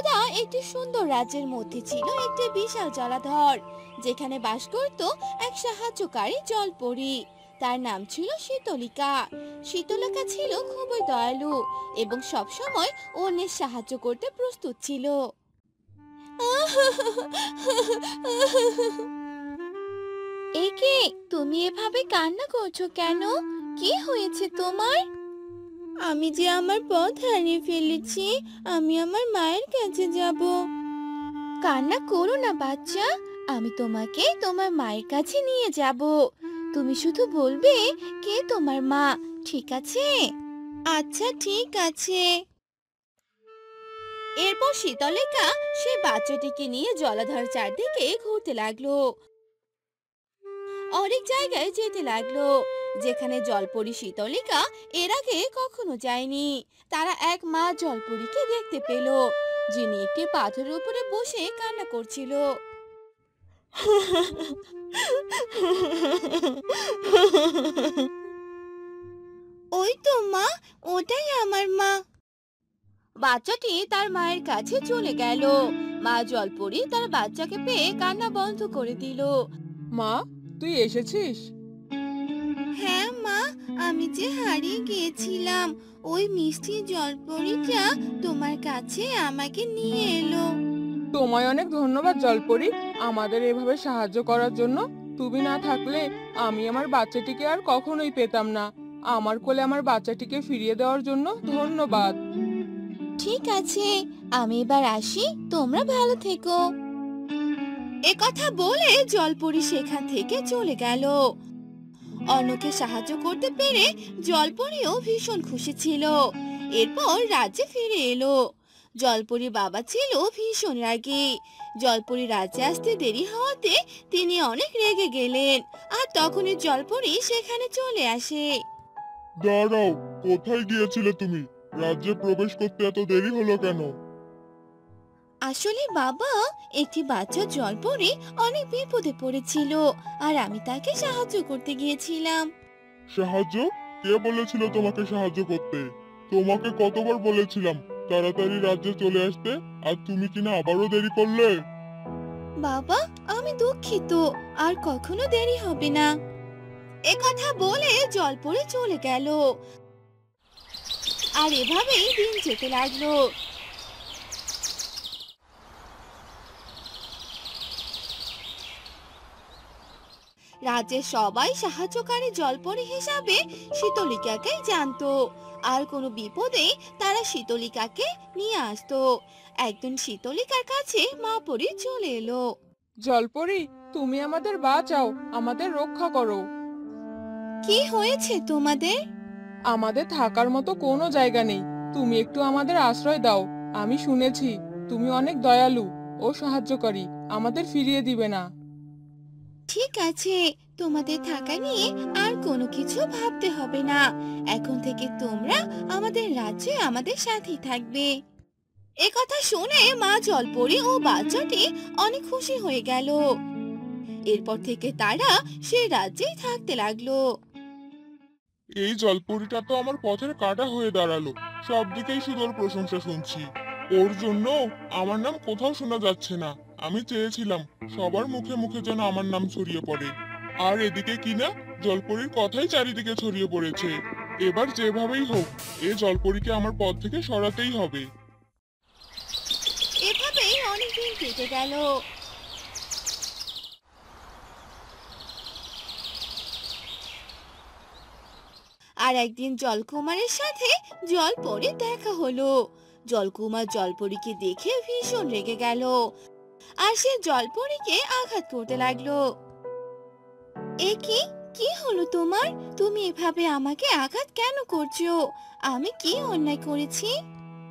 একদা একটি সুন্দর রাজ্যের মধ্যে ছিল একটি বিশাল জলাধার, যেখানে বাস করত এক সাহায্যকারী জলপরী। তার নাম ছিল শীতলিকা। শীতলিকা ছিল খুবই দয়ালু এবং সবসময় অন্যের সাহায্য করতে প্রস্তুত ছিল। একে, তুমি এভাবে কান্না করছো কেন? কি হয়েছে তোমার? আমি যে আমার পথ হারিয়ে ফেলেছি, আমি আমার মায়ের কাছে যাব। কান্না করো না বাচ্চা, আমি তোমাকে তোমার মায়ের কাছে নিয়ে যাব। তুমি শুধু বলবে কে তোমার মা, ঠিক আছে? আচ্ছা, ঠিক আছে। এরপর শীতলিকা সেই বাচ্চাটিকে নিয়ে জলাধার চারদিকে ঘুরতে লাগলো। অনেক জায়গায় যেতে লাগলো যেখানে জলপরী শীতলিকা এর আগে কখনো যায়নি। তারা এক মা জলপরীকে দেখতে পেল, যিনি একটি পাথরের উপরে বসে কান্না করছিল। ওই তো মা, ওটাই আমার মা। বাচ্চাটি তার মায়ের কাছে চলে গেল। মা জলপরী তার বাচ্চাকে পেয়ে কান্না বন্ধ করে দিল। মা, তুই এসেছিস? হ্যাঁ মা, আমি যে হারিয়ে গিয়েছিলাম, ওই মিষ্টি জলপরীটা তোমার কাছে আমাকে নিয়ে এলো। তোমায় অনেক ধন্যবাদ জলপরি, আমাদের এভাবে সাহায্য করার জন্য। তুমি না থাকলে আমি আমার বাচ্চাটিকে আর কখনোই পেতাম না। আমার কোলে আমার বাচ্চাটিকে ফিরিয়ে দেওয়ার জন্য ধন্যবাদ। ঠিক আছে, আমি এবার আসি, তোমরা ভালো থেকো। এ কথা বলে জলপরী সেখান থেকে চলে গেল। অন্যকে সাহায্য করতে পেরে জলপরীও ভীষণ খুশি ছিল। এরপর রাজ্যে ফিরে এলো। জলপরী বাবা ছিল ভীষণ রাগী। জলপরী রাজ্যে আসতে দেরি হওয়াতে তিনি অনেক রেগে গেলেন। আর তখনই জলপরী সেখানে চলে আসে। দাঁড়াও, কোথায় গিয়েছিলে তুমি? রাজ্যে প্রবেশ করতে এত দেরি হলো কেন? আসলে বাবা, একটি বাচ্চা জলপরী অনেক বিপদে পড়েছিল, আর আমি তাকে সাহায্য করতে গিয়েছিলাম। সাহায্য? কে বলেছিল তোমাকে সাহায্য করতে? তোমাকে কতবার বলেছিলাম তাড়াতাড়ি রাজ্যে চলে আসতে, আর তুমি কিনা আবারও দেরি করলে। বাবা, আমি দুঃখিত, আর কখনো দেরি হবে না। এ কথা বলে জলপরি চলে গেল। আর এভাবেই দিন যেতে লাগলো। রাজ্যের সবাই সাহায্যকারী জলপরি হিসাবে শীতলিকাকেই জানতো। আর কোনো বিপদে তারা শীতলিকাকে নিয়ে আসতো। একদিন শীতলিকার কাছে মা পরী চলে এলো। জলপরি, তুমি আমাদের বাঁচাও, আমাদের রক্ষা করো। কি হয়েছে তোমাদের? আমাদের থাকার মতো কোনো জায়গা নেই, তুমি একটু আমাদের আশ্রয় দাও। আমি শুনেছি তুমি অনেক দয়ালু ও সাহায্যকারী, আমাদের ফিরিয়ে দিবে না। ঠিক আছে, তোমাদের থাকা নিয়ে আর কোনো কিছু ভাবতে হবে না। এখন থেকে তোমরা আমাদের রাজ্যে আমাদের সাথেই থাকবে। এ কথা শুনে মা জলপরি ও বাচ্চাটি অনেক খুশি হয়ে গেল। এরপর থেকে তারা সে রাজ্যেই থাকতে লাগলো। এই জলপরিটা তো আমার পথের কাঁটা হয়ে দাঁড়ালো। সব দিকেই শুধু ওর প্রশংসা শুনছি। ওর জন্য আমার নাম কোথাও শোনা যাচ্ছে না। আমি চেয়েছিলাম সবার মুখে মুখে যেন আমার নাম ছড়িয়ে পড়ে। আর এদিকে কিনা জলপরির কথাই চারিদিকে ছড়িয়ে পড়েছে। এবার যেভাবেই হোক, এই জলপরীকে আমার পথ থেকে সরাতেই হবে। এভাবেই অনেকদিন কেটে গেল। আর একদিন জলকুমারের সাথে জলপরীর দেখা হলো। জলকুমার জলপরীকে দেখে ভীষণ রেগে গেল, আর সে জলপরীকে আঘাত করতে লাগলো। এ কি, কি হলো তোমার? তুমি এভাবে আমাকে আঘাত কেন করছো? আমি কি অন্যায় করেছি?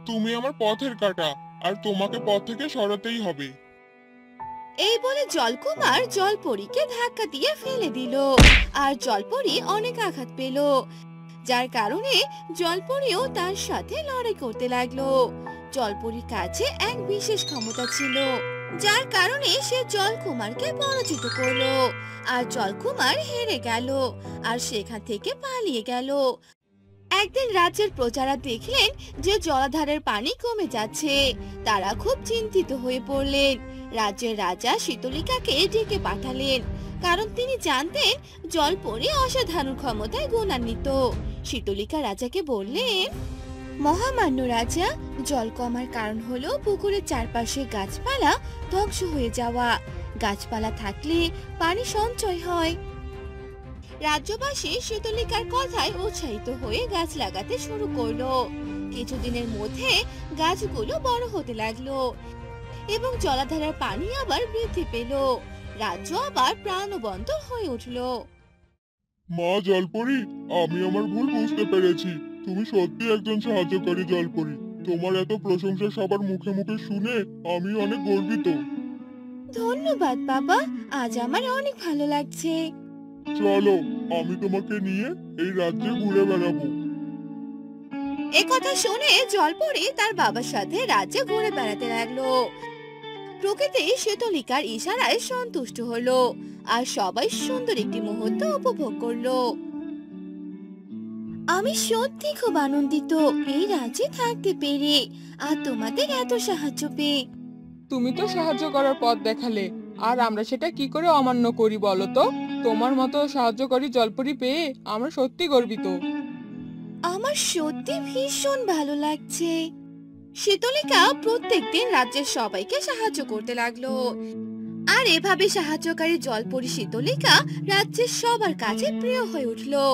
তুমি আমার পথের কাঁটা, আর তোমাকে পথ থেকে সরাতেই হবে। এই বলে জলকুমার জলপরীকে ধাক্কা দিয়ে ফেলে দিল। আর জলপরী অনেক আঘাত পেল, যার কারণে জলপরীও তার সাথে লড়াই করতে লাগলো। জলপরীর কাছে এক বিশেষ ক্ষমতা ছিল, যার কারণে সে জলকুমারকে পরাজিত করলো। আর জলকুমার হেরে গেল, আর সেখান থেকে পালিয়ে গেল। একদিন রাজ্যের প্রজারা দেখলেন যে জলাধারের পানি কমে যাচ্ছে। তারা খুব চিন্তিত হয়ে পড়লেন। রাজ্যের রাজা শীতলিকাকে ডেকে পাঠালেন, কারণ তিনি জানতেন জলপরী অসাধারণ ক্ষমতায় গুণান্বিত। শীতলিকা রাজাকে বললেন, মহামান্য রাজা, জল কমার কারণ হলো পুকুরের চারপাশে গাছপালা ধ্বংস হয়ে যাওয়া। গাছপালা থাকলে পানি সঞ্চয় হয়। রাজ্যবাসী শীতলিকার কথায় উৎসাহিত হয়ে গাছ লাগাতে শুরু করলো। কিছুদিনের মধ্যে গাছগুলো বড় হতে লাগলো এবং জলাধারের পানি আবার বৃদ্ধি পেল। রাজ্য আবার প্রাণবন্ত হয়ে উঠলো। মা জলপরি, আমি আমার ভুল বুঝতে পেরেছি। তুমি সত্যি একজন সাহায্যকারী জলপরি। তোমার এত প্রশংসা সবার মুখে মুখে শুনে আমি অনেক গর্বিত। ধন্যবাদ বাবা, আজ আমার অনেক ভালো লাগছে। চলো, আমি তোমাকে নিয়ে এই রাজ্যে ঘুরে বেড়াবো। একথা শুনে জলপরি তার বাবার সাথে রাজ্যে ঘুরে বেড়াতে লাগলো। প্রকৃতি শীতলিকার ইশারায় সন্তুষ্ট হলো আর সবাই সুন্দর একটি মুহূর্ত উপভোগ করলো। আমি সত্যি খুব আনন্দিত এই রাজ্যে থাকতে পেরে আর তোমাদের এত সাহায্য পেয়ে। তুমি তো সাহায্য করার পথ দেখালে, আর আমরা সেটা কি করে অমান্য করি বলো তো? তোমার মতো সাহায্যকারী জলপরি পেয়ে আমরা সত্যি গর্বিত। আমার সত্যি ভীষণ ভালো লাগছে। শীতলিকা প্রত্যেকদিন রাজ্যের সবাইকে সাহায্য করতে লাগলো, আর এভাবে সাহায্যকারী জলপরি শীতলিকা রাজ্যের সবার কাছে প্রিয় হয়ে উঠলো।